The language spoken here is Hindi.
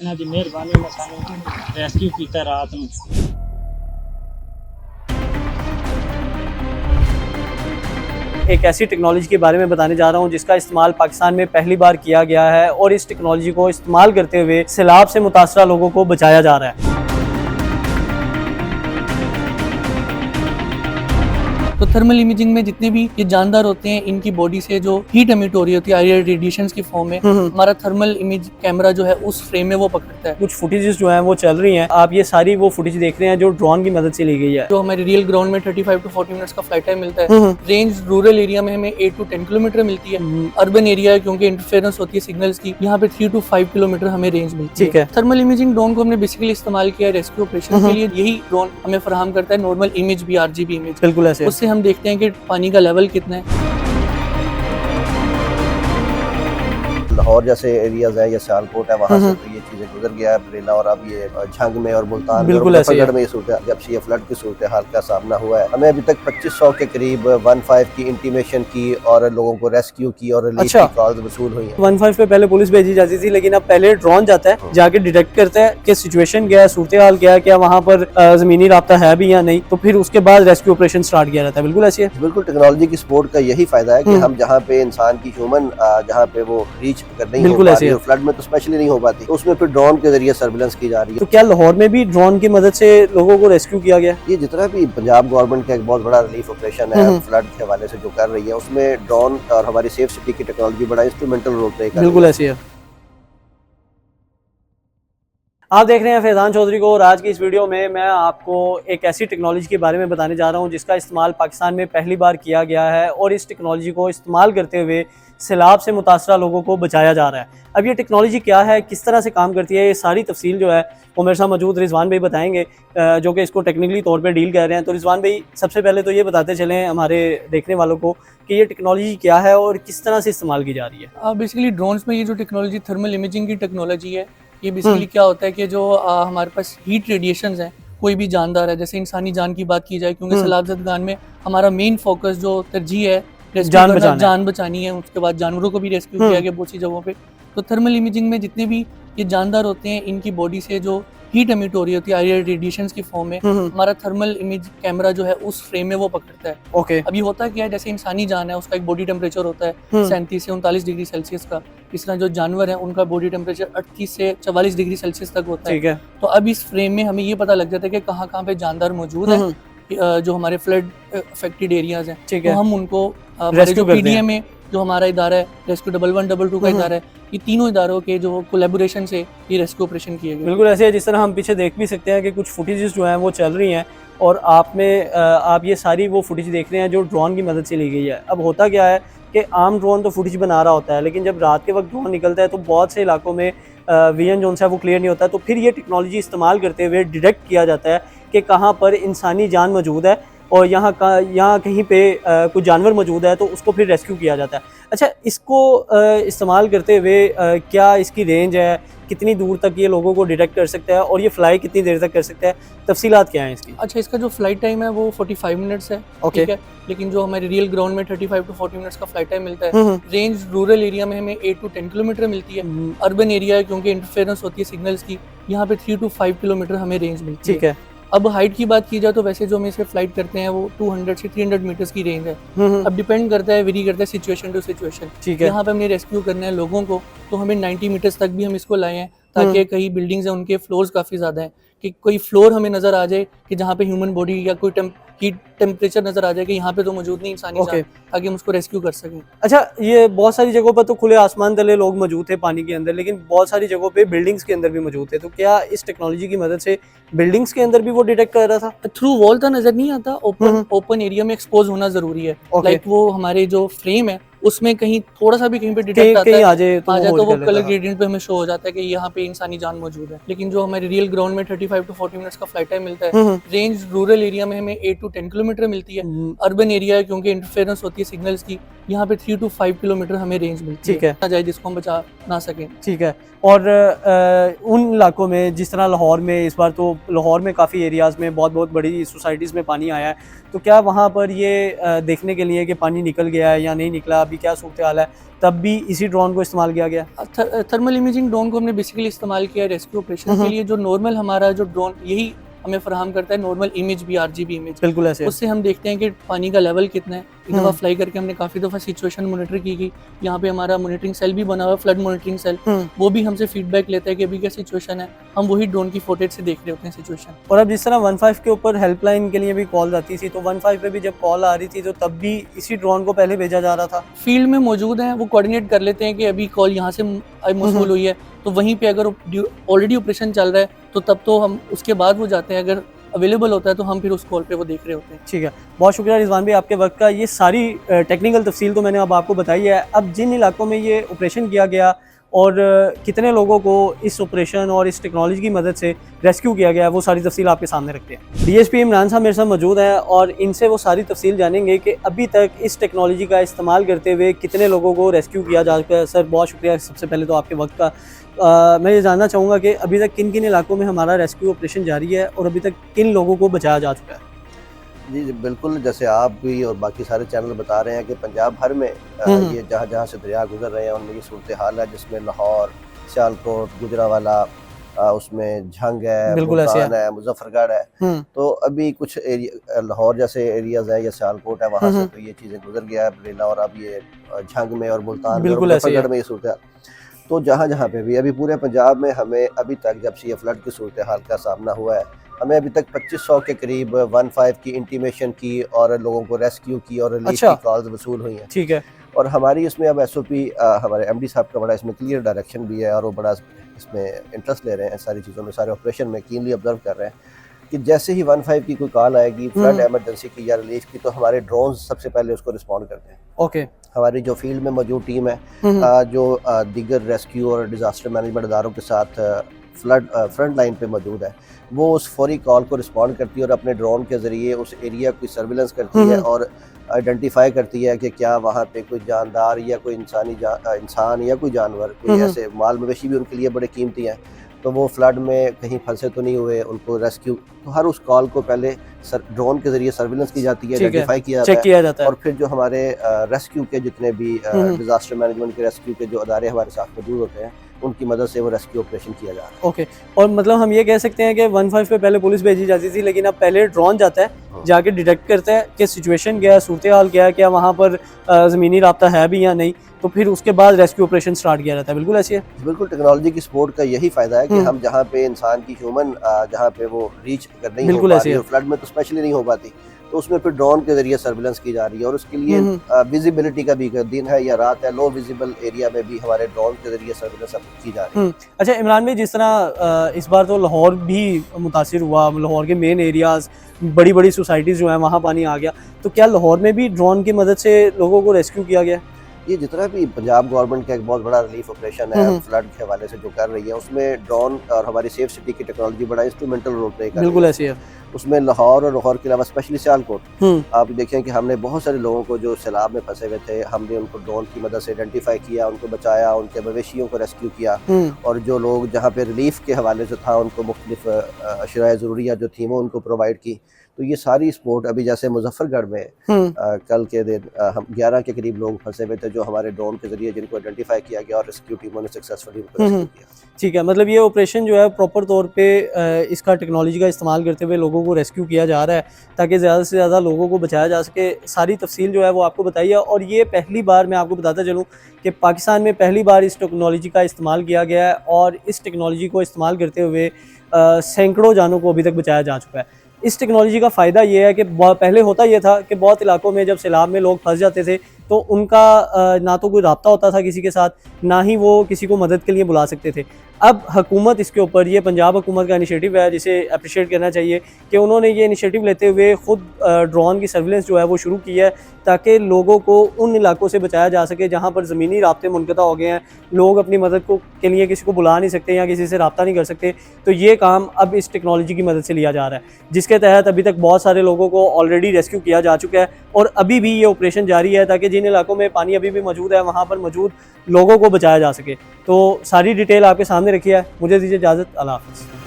ਇਹਨਾਂ ਦੀ ਮਿਹਰਬਾਨੀ ਨਾਲ ਸਾਨੂੰ ਰੈਸਕਿਊ ਕੀਤਾ ਰਾਤ ਨੂੰ। एक ऐसी टेक्नोलॉजी के बारे में बताने जा रहा हूँ जिसका इस्तेमाल पाकिस्तान में पहली बार किया गया है और इस टेक्नोलॉजी को इस्तेमाल करते हुए सैलाब से मुतासरा लोगों को बचाया जा रहा है। तो थर्मल इमेजिंग में जितने भी ये जानदार होते हैं, इनकी बॉडी से जो हीट एमिट हो रही होती है रेडिएशन की फॉर्म में, हमारा थर्मल इमेज कैमरा जो है उस फ्रेम में वो पकड़ता है। कुछ फुटेजेस जो हैं वो चल रही हैं, आप ये सारी वो फुटेज देख रहे हैं जो ड्रोन की मदद से ली गई है। जो हमारे रियल ग्राउंड में 35 to 40 मिनट्स का फ्लाइट टाइम मिलता है। रेंज रूरल एरिया में हमें 8 to 10 किलोमीटर मिलती है। अर्बन एरिया क्योंकि इंटरफेरेंस होती है सिग्नल्स की, यहाँ पे 3 to 5 किलोमीटर हमें रेंज मिलती है। ठीक है। थर्मल इमेजिंग ड्रोन को हमने बेसिकली इस्तेमाल किया है रेस्क्यू ऑपरेशन के लिए। यही ड्रोन हमें फराहम करता है नॉर्मल इमेज भी, RGB इमेज। बिल्कुल ऐसे उससे हम देखते हैं कि पानी का लेवल कितना है। लाहौर जैसे एरियाज है या सियालकोट है, वहाँ से तो ये चीजें गुजर गया है बरेला, और अब ये झंग में और मुल्तान में और मुजफ्फरगढ़ में ये सूरत, जब से ये फ्लड की सूरत हाल का सामना हुआ है, हमें अभी तक 2500 के करीब 15 की इंटीमेशन की और लोगों को रेस्क्यू की और रिलीफ की कॉल्स वसूल हुई है। 15 पे पहले पुलिस भेजी जाती थी, लेकिन अब पहले ड्रोन जाता है, जाके डिटेक्ट करता है कि सिचुएशन क्या है, सूरत हाल क्या है, क्या वहाँ पर जमीनी राब्ता है भी या नहीं, तो फिर उसके बाद रेस्क्यू ऑपरेशन स्टार्ट किया जाता है। बिल्कुल ऐसी है। बिल्कुल, टेक्नोलॉजी की सपोर्ट का यही फायदा है कि हम जहाँ पे इंसान की ह्यूमन जहाँ पे वो रीच कर नहीं हो पाती, फ्लड में तो स्पेशली नहीं हो पाती, तो उसमें फिर ड्रोन के जरिए सर्विलेंस की जा रही है। तो क्या लाहौर में भी ड्रोन की मदद से लोगों को रेस्क्यू किया गया? ये जितना भी पंजाब गवर्नमेंट का एक बहुत बड़ा रिलीफ ऑपरेशन है फ्लड के हवाले से जो कर रही है, उसमें ड्रोन और हमारी सेफ सिटी की टेक्नोलॉजी बड़ा इंस्ट्रूमेंटल रोल प्ले कर रही है। बिल्कुल ऐसी है। आप देख रहे हैं फैजान चौधरी को, और आज की इस वीडियो में मैं आपको एक ऐसी टेक्नोलॉजी के बारे में बताने जा रहा हूं जिसका इस्तेमाल पाकिस्तान में पहली बार किया गया है और इस टेक्नोलॉजी को इस्तेमाल करते हुए सैलाब से मुतासरा लोगों को बचाया जा रहा है। अब ये टेक्नोलॉजी क्या है, किस तरह से काम करती है, ये सारी तफसील जो है वो मेरे साथ मौजूद रिजवान भाई बताएंगे, जो कि इसको टेक्निकली तौर पे डील कर रहे हैं। तो रिजवान भाई, सबसे पहले तो ये बताते चलें हमारे देखने वालों को कि ये टेक्नोलॉजी क्या है और किस तरह से इस्तेमाल की जा रही है। बेसिकली ड्रोन्स में ये जो टेक्नोलॉजी थर्मल इमेजिंग की टेक्नोलॉजी है, ये बेसिकली क्या होता है कि जो हमारे पास हीट रेडिएशंस हैं, कोई भी जानदार है, जैसे इंसानी जान की बात की जाए, क्योंकि सैलाब-ज़दगान में हमारा मेन फोकस जो तरजीह है जान बचानी है, उसके बाद जानवरों को भी रेस्क्यू किया गया बहुत सी जगहों पे। तो थर्मल इमेजिंग में जितने भी ये जानदार होते हैं, इनकी बॉडी से जो हीट एमिट हो रही होती है रेडिएशन की फॉर्म में, हमारा थर्मल इमेज कैमरा जो है उस फ्रेम में वो पकड़ता है। ओके। अब ये होता क्या है, जैसे इंसानी जान है, उसका एक बॉडी टेम्परेचर होता है 37 से 39 डिग्री सेल्सियस का। इस तरह जो जानवर है उनका बॉडी टेम्परेचर 38 से 44 डिग्री सेल्सियस तक होता है। ठीक है। तो अब इस फ्रेम में हमें ये पता लग जाता है कि कहाँ कहाँ पे जानदार मौजूद है, जो हमारे फ्लड अफेक्टेड एरियाज हैं। ठीक है। तो हम उनको रेस्क्यू करते हैं। PDM में जो हमारा इदारा है, रेस्क्यू 1122 का इदारा है, ये तीनों इदारों के जो कोलैबोरेशन से ये रेस्क्यू ऑपरेशन किए गए। बिल्कुल ऐसे है, जिस तरह हम पीछे देख भी सकते हैं कि कुछ फुटेजेस जो हैं वो चल रही हैं, और आप ये सारी वो फुटेज देख रहे हैं जो ड्रोन की मदद से ली गई है। अब होता क्या है कि आम ड्रोन तो फुटेज बना रहा होता है, लेकिन जब रात के वक्त ड्रोन निकलता है तो बहुत से इलाकों में विजन जो है वो क्लियर नहीं होता, तो फिर ये टेक्नोलॉजी इस्तेमाल करते हुए डिटेक्ट किया जाता है कि कहाँ पर इंसानी जान मौजूद है और यहाँ कहीं पे कुछ जानवर मौजूद है, तो उसको फिर रेस्क्यू किया जाता है। अच्छा, इसको इस्तेमाल करते हुए क्या इसकी रेंज है, कितनी दूर तक ये लोगों को डिटेक्ट कर सकता है और ये फ्लाई कितनी देर तक कर सकता है, तफसीलात क्या हैं इसकी? अच्छा, इसका जो फ्लाइट टाइम है वो 45 मिनट्स है। ओके। ठीक है, लेकिन जो हमारे रियल ग्राउंड में 35 to 40 मिनट्स का फ्लाइट टाइम मिलता है। रेंज रूरल एरिया में हमें 8 to 10 किलोमीटर मिलती है। अर्बन एरिया क्योंकि इंटरफेरेंस होती है सिग्नल्स की, यहाँ पे 3 to 5 किलोमीटर हमें रेंज मिलती है। ठीक है। अब हाइट की बात की जाए तो वैसे जो हम इसे फ्लाइट करते हैं वो 200 से 300 मीटर्स की रेंज है। अब डिपेंड करता है, वेरी करता है सिचुएशन टू सिचुएशन। ठीक है। यहाँ पे हमने रेस्क्यू करना है लोगों को, तो हमें 90 मीटर्स तक भी हम इसको लाए हैं, ताकि कई बिल्डिंग्स हैं उनके फ्लोर्स काफ़ी ज़्यादा हैं, कि कोई फ्लोर हमें नज़र आ जाए कि जहाँ पे ह्यूमन बॉडी या कोई हीट टेम्परेचर नज़र आ जाए कि यहाँ पे तो मौजूद नहीं इंसानी जान, ताकि हम उसको रेस्क्यू कर सकें। अच्छा, ये बहुत सारी जगहों पर तो खुले आसमान तले लोग मौजूद थे पानी के अंदर, लेकिन बहुत सारी जगहों पे बिल्डिंग्स के अंदर भी मौजूद थे, तो क्या इस टेक्नोलॉजी की मदद से बिल्डिंग्स के अंदर भी वो डिटेक्ट कर रहा था? थ्रू वॉल तो नजर नहीं आता, ओपन एरिया में एक्सपोज होना जरूरी है। लाइक वो हमारे जो फ्रेम है उसमें कहीं थोड़ा सा भी कहीं पे डिटेक्ट आता है, आ जाए तो वो कलर ग्रेडियंट पे हमें शो हो जाता है कि यहाँ पे इंसानी जान मौजूद है। लेकिन जो हमारे रियल ग्राउंड में 35 to 40 मिनट्स का फ्लाइट टाइम मिलता है। रेंज रूरल एरिया में हमें 8 to 10 किलोमीटर मिलती है। अर्बन एरिया क्योंकि इंटरफेरेंस होती है सिग्नल्स की, यहाँ पे 3 to 5 किलोमीटर हमें रेंज मिलती है। ठीक है, जाए जिसको हम बचा ना सकें। ठीक है। और उन इलाकों में जिस तरह लाहौर में, इस बार तो लाहौर में काफ़ी एरियाज़ में बहुत बड़ी सोसाइटीज़ में पानी आया है, तो क्या वहाँ पर ये देखने के लिए कि पानी निकल गया है या नहीं निकला, अभी क्या सूरत हाल है, तब भी इसी ड्रोन को इस्तेमाल किया गया? थर्मल इमेजिंग ड्रोन को हमने बेसिकली इस्तेमाल किया है रेस्क्यू ऑपरेशन के लिए। जो नॉर्मल हमारा जो ड्रोन यही हमें फराहम करता है नॉर्मल इमेज भी, आरजीबी इमेज, बिल्कुल ऐसे। उससे हम देखते हैं कि पानी का लेवल कितना है। एक दफ़ा फ्लाई करके हमने काफ़ी दफ़ा सिचुएशन मॉनिटर की गई। यहाँ पे हमारा मॉनिटरिंग सेल भी बना हुआ है, फ्लड मॉनिटरिंग सेल, वो भी हमसे फीडबैक लेता है कि अभी क्या सिचुएशन है। हम वही ड्रोन की फुटेज से देख रहे होते हैं सिचुएशन। और अब जिस तरह 15 के ऊपर हेल्पलाइन के लिए भी कॉल आती थी, तो 15 पे भी जब कॉल आ रही थी तो तब भी इसी ड्रोन को पहले भेजा जा रहा था? फील्ड में मौजूद हैं, वो कोऑर्डिनेट कर लेते हैं कि अभी कॉल यहाँ से मौसूल हुई है, तो वहीं पे अगर ऑलरेडी ऑपरेशन चल रहा है तो तब तो हम उसके बाद वो जाते हैं। अगर अवेलेबल होता है तो हम फिर उस कॉल पे वो देख रहे होते हैं। ठीक है, बहुत शुक्रिया रिजवान भाई आपके वक्त का। ये सारी टेक्निकल तफसील तो मैंने अब आपको बताई है। अब जिन इलाकों में ये ऑपरेशन किया गया और कितने लोगों को इस ऑपरेशन और इस टेक्नोलॉजी की मदद से रेस्क्यू किया गया है, वो सारी तफसील आपके सामने रखते हैं। डीएसपी इमरान साहब मेरे साथ मौजूद हैं और इनसे वो सारी तफसील जानेंगे कि अभी तक इस टेक्नोलॉजी का इस्तेमाल करते हुए कितने लोगों को रेस्क्यू किया जा चुका है। सर बहुत शुक्रिया सबसे पहले तो आपके वक्त का। मैं ये जानना चाहूँगा कि अभी तक किन किन इलाकों में हमारा रेस्क्यू ऑपरेशन जारी है और अभी तक किन लोगों को बचाया जा चुका है? जी बिल्कुल, जैसे आप भी और बाकी सारे चैनल बता रहे हैं कि पंजाब भर में ये जहाँ जहाँ से दरिया गुजर रहे हैं उनमें ये सूरत हाल है, जिसमें लाहौर, सियालकोट, गुजरावाला, उसमें झंग है, मुल्तान है, मुजफ्फरगढ़ है। तो अभी कुछ एरिया लाहौर जैसे एरियाज है या सियालकोट है, वहाँ से तो ये चीज़ें गुजर गया है बरेला, और अब ये झंग में और मुल्तान में और मुजफ्फरगढ़ में ये सूरत हाल। तो जहाँ जहाँ पे भी अभी पूरे पंजाब में हमें अभी तक जब से ये फ्लड की सूरत हाल का सामना हुआ है, हमें अभी तक 2500 के करीब 15 की इंटीमेशन की और लोगों को रेस्क्यू की और रिलीफ की कॉल्स वसूल हुई हैं। ठीक है। और हमारी इसमें अब एसओपी हमारे एमडी साहब का बड़ा इसमें क्लियर डायरेक्शन भी है और वो बड़ा इसमें इंटरेस्ट ले रहे हैं सारी चीज़ों में, सारे ऑपरेशन में कीनली ऑब्जर्व कर रहे हैं कि जैसे ही 15 की कोई कॉल आएगी फ्लड एमरजेंसी की या रिलीफ की, तो हमारे ड्रोन सबसे पहले उसको रिस्पॉन्ड करते हैं। ओके। हमारी जो फील्ड में मौजूद टीम है, जो दीगर रेस्क्यू और डिज़ास्टर मैनेजमेंट इदारों के साथ फ्लड फ्रंट लाइन पे मौजूद है, वो उस फौरी कॉल को रिस्पॉन्ड करती है और अपने ड्रोन के ज़रिए उस एरिया की सर्विलेंस करती है और आइडेंटिफाई करती है कि क्या वहाँ पे कोई जानदार या कोई इंसान या कोई जानवर, कोई ऐसे माल मवेशी भी उनके लिए बड़े कीमती हैं, तो वो फ्लड में कहीं फंसे तो नहीं हुए, उनको रेस्क्यू। तो हर उस कॉल को पहले ड्रोन के जरिए सर्विलेंस की जाती है, आइडेंटिफाई किया जाता है और फिर जो हमारे रेस्क्यू के जितने भी डिजास्टर मैनेजमेंट के रेस्क्यू के जो अदारे हमारे साथ मौजूद होते हैं, उनकी मदद से वो रेस्क्यू ऑपरेशन किया जा रहा है। ओके। और मतलब हम ये कह सकते हैं कि 15 पे पहले पुलिस भेजी जाती थी, लेकिन अब पहले ड्रोन जाता है, जाके डिटेक्ट करता है कि सिचुएशन क्या है, सूरत हाल क्या है, क्या वहाँ पर ज़मीनी राब्ता है भी या नहीं, तो फिर उसके बाद रेस्क्यू ऑपरेशन स्टार्ट किया जाता है। बिल्कुल ऐसी है। बिल्कुल, टेक्नोलॉजी की सपोर्ट का यही फायदा है कि हम जहाँ पे इंसान की ह्यूमन जहाँ पे वो रीच कर नहीं हो पाती, फ्लड में तो स्पेशली नहीं हो पाती, तो उसमें फिर ड्रोन के जरिए सर्विलेंस की जा रही है और उसके लिए विजिबिलिटी का भी, दिन है या रात है, लो विजिबल एरिया में भी हमारे ड्रोन के जरिए सर्विलेंस की जा रही है। अच्छा इमरान भाई, जिस तरह इस बार तो लाहौर भी मुतासिर हुआ, लाहौर के मेन एरियाज, बड़ी बड़ी सोसाइटीज़ जो हैं वहाँ पानी आ गया, तो क्या लाहौर में भी ड्रोन की मदद से लोगों को रेस्क्यू किया गया? ये जितना भी पंजाब गवर्नमेंट का एक बहुत बड़ा रिलीफ ऑपरेशन है फ्लड के हवाले से जो कर रही है, उसमें ड्रोन और हमारी सेफ सिटी की टेक्नोलॉजी बड़ा इंस्ट्रूमेंटल रोल प्ले कर रही है। बिल्कुल ऐसी है। उसमें लाहौर और लाहौर के अलावा स्पेशली सियालकोट, आप देखें कि हमने बहुत सारे लोगों को जो सैलाब में फंसे हुए थे, हमने उनको ड्रोन की मदद से आइडेंटिफाई किया, उनको बचाया, उनके मवेशियों को रेस्क्यू किया और जो लोग जहाँ पे रिलीफ के हवाले से था उनको मुख्तलिफ अशराए ज़रूरिया जो थी वो उनको प्रोवाइड की। तो ये सारी सपोर्ट अभी जैसे मुजफ्फरगढ़ में कल के दिन हम 11 के करीब लोग फंसे हुए थे जो हमारे ड्रोन के जरिए जिनको आइडेंटिफाई किया गया और रेस्क्यू टीमों ने सक्सेसफुली रेस्क्यू किया। ठीक है, मतलब ये ऑपरेशन जो है प्रॉपर तौर पे इसका टेक्नोलॉजी का इस्तेमाल करते हुए लोगों को रेस्क्यू किया जा रहा है ताकि ज़्यादा से ज़्यादा लोगों को बचाया जा सके। सारी तफसील जो है वो आपको बताइए। और ये पहली बार मैं आपको बताता चलूँ कि पाकिस्तान में पहली बार इस टेक्नोलॉजी का इस्तेमाल किया गया है और इस टेक्नोलॉजी को इस्तेमाल करते हुए सैकड़ों जानों को अभी तक बचाया जा चुका है। इस टेक्नोलॉजी का फ़ायदा ये है कि पहले होता ये था कि बहुत इलाकों में जब सैलाब में लोग फंस जाते थे तो उनका ना तो कोई राब्ता होता था किसी के साथ, ना ही वो किसी को मदद के लिए बुला सकते थे। अब हुकूमत इसके ऊपर, ये पंजाब हुकूमत का इनिशिएटिव है जिसे अप्रिशिएट करना चाहिए कि उन्होंने ये इनिशिएटिव लेते हुए ख़ुद ड्रोन की सर्विलेंस जो है वो शुरू की है ताकि लोगों को उन इलाकों से बचाया जा सके जहाँ पर ज़मीनी राब्ते मुनक़ता हो गए हैं, लोग अपनी मदद के लिए किसी को बुला नहीं सकते या किसी से राब्ता नहीं कर सकते। तो ये काम अब इस टेक्नोलॉजी की मदद से लिया जा रहा है, जिसके तहत अभी तक बहुत सारे लोगों को ऑलरेडी रेस्क्यू किया जा चुका है और अभी भी ये ऑपरेशन जारी है ताकि जिन इलाकों में पानी अभी भी मौजूद है वहाँ पर मौजूद लोगों को बचाया जा सके। तो सारी डिटेल आपके सामने रखी है। मुझे दीजिए इजाज़त। अल्लाह हाफ़िज़।